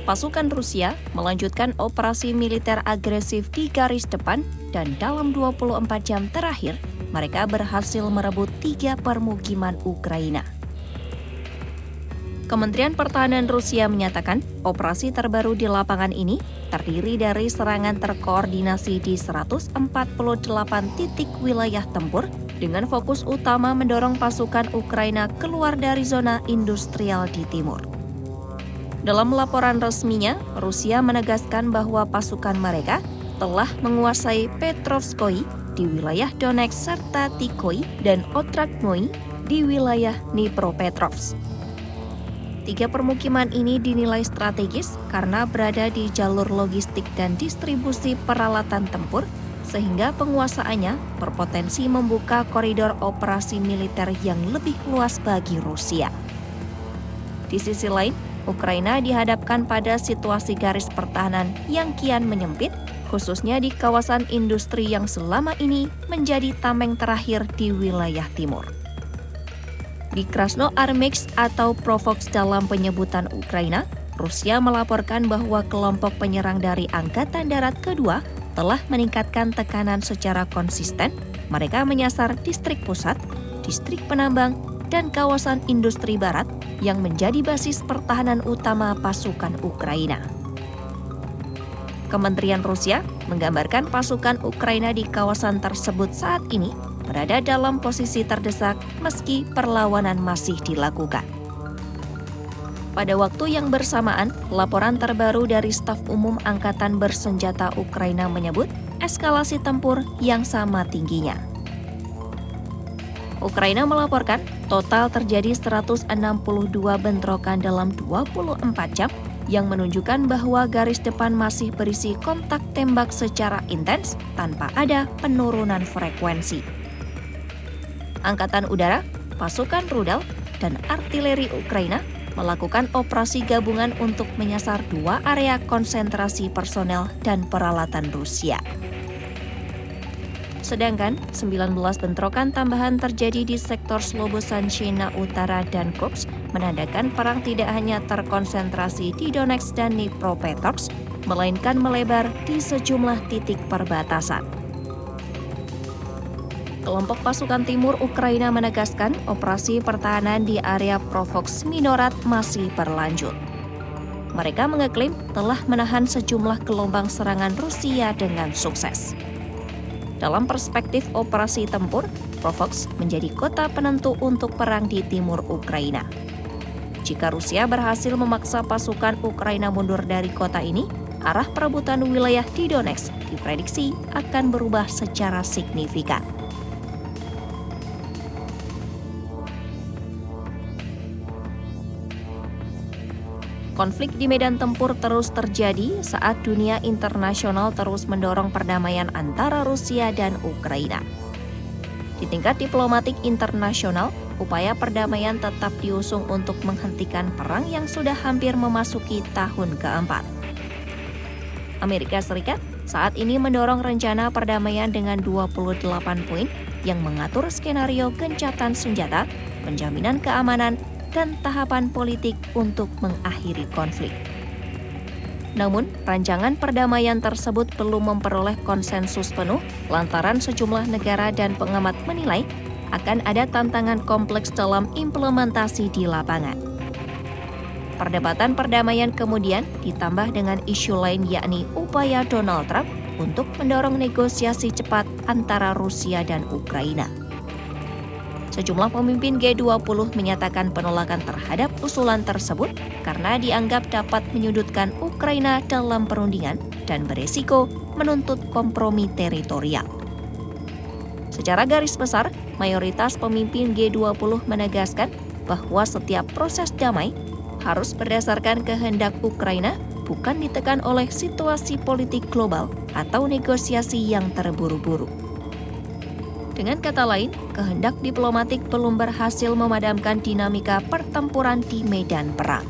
Pasukan Rusia melanjutkan operasi militer agresif di garis depan dan dalam 24 jam terakhir, mereka berhasil merebut 3 permukiman Ukraina. Kementerian Pertahanan Rusia menyatakan operasi terbaru di lapangan ini terdiri dari serangan terkoordinasi di 148 titik wilayah tempur dengan fokus utama mendorong pasukan Ukraina keluar dari zona industrial di timur. Dalam laporan resminya, Rusia menegaskan bahwa pasukan mereka telah menguasai Petrovskoye di wilayah Donetsk serta Tikhoy dan Otrakhnoye di wilayah Dnipropetrovsk. 3 permukiman ini dinilai strategis karena berada di jalur logistik dan distribusi peralatan tempur, sehingga penguasaannya berpotensi membuka koridor operasi militer yang lebih luas bagi Rusia. Di sisi lain, Ukraina dihadapkan pada situasi garis pertahanan yang kian menyempit, khususnya di kawasan industri yang selama ini menjadi tameng terakhir di wilayah timur. Di Krasnoarmeysk atau Provokes dalam penyebutan Ukraina, Rusia melaporkan bahwa kelompok penyerang dari Angkatan Darat Kedua telah meningkatkan tekanan secara konsisten. Mereka menyasar distrik pusat, distrik penambang, dan kawasan industri barat yang menjadi basis pertahanan utama pasukan Ukraina. Kementerian Rusia menggambarkan pasukan Ukraina di kawasan tersebut saat ini berada dalam posisi terdesak meski perlawanan masih dilakukan. Pada waktu yang bersamaan, laporan terbaru dari Staf Umum Angkatan Bersenjata Ukraina menyebut eskalasi tempur yang sama tingginya. Ukraina melaporkan total terjadi 162 bentrokan dalam 24 jam yang menunjukkan bahwa garis depan masih berisi kontak tembak secara intens tanpa ada penurunan frekuensi. Angkatan Udara, pasukan rudal, dan artileri Ukraina melakukan operasi gabungan untuk menyasar 2 area konsentrasi personel dan peralatan Rusia. Sedangkan 19 bentrokan tambahan terjadi di sektor Slobodanshchina Utara dan Kursk, menandakan perang tidak hanya terkonsentrasi di Donetsk dan Dnipropetrovsk, melainkan melebar di sejumlah titik perbatasan. Kelompok pasukan timur Ukraina menegaskan operasi pertahanan di area Provokes Minorad masih berlanjut. Mereka mengeklaim telah menahan sejumlah gelombang serangan Rusia dengan sukses. Dalam perspektif operasi tempur, Provokes menjadi kota penentu untuk perang di timur Ukraina. Jika Rusia berhasil memaksa pasukan Ukraina mundur dari kota ini, arah perebutan wilayah di Donetsk diprediksi akan berubah secara signifikan. Konflik di medan tempur terus terjadi saat dunia internasional terus mendorong perdamaian antara Rusia dan Ukraina. Di tingkat diplomatik internasional, upaya perdamaian tetap diusung untuk menghentikan perang yang sudah hampir memasuki tahun keempat. Amerika Serikat saat ini mendorong rencana perdamaian dengan 28 poin yang mengatur skenario gencatan senjata, penjaminan keamanan, dan tahapan politik untuk mengakhiri konflik. Namun, rancangan perdamaian tersebut belum memperoleh konsensus penuh lantaran sejumlah negara dan pengamat menilai akan ada tantangan kompleks dalam implementasi di lapangan. Perdebatan perdamaian kemudian ditambah dengan isu lain yakni upaya Donald Trump untuk mendorong negosiasi cepat antara Rusia dan Ukraina. Sejumlah pemimpin G20 menyatakan penolakan terhadap usulan tersebut karena dianggap dapat menyudutkan Ukraina dalam perundingan dan beresiko menuntut kompromi teritorial. Secara garis besar, mayoritas pemimpin G20 menegaskan bahwa setiap proses damai harus berdasarkan kehendak Ukraina, bukan ditekan oleh situasi politik global atau negosiasi yang terburu-buru. Dengan kata lain, kehendak diplomatik belum berhasil memadamkan dinamika pertempuran di medan perang.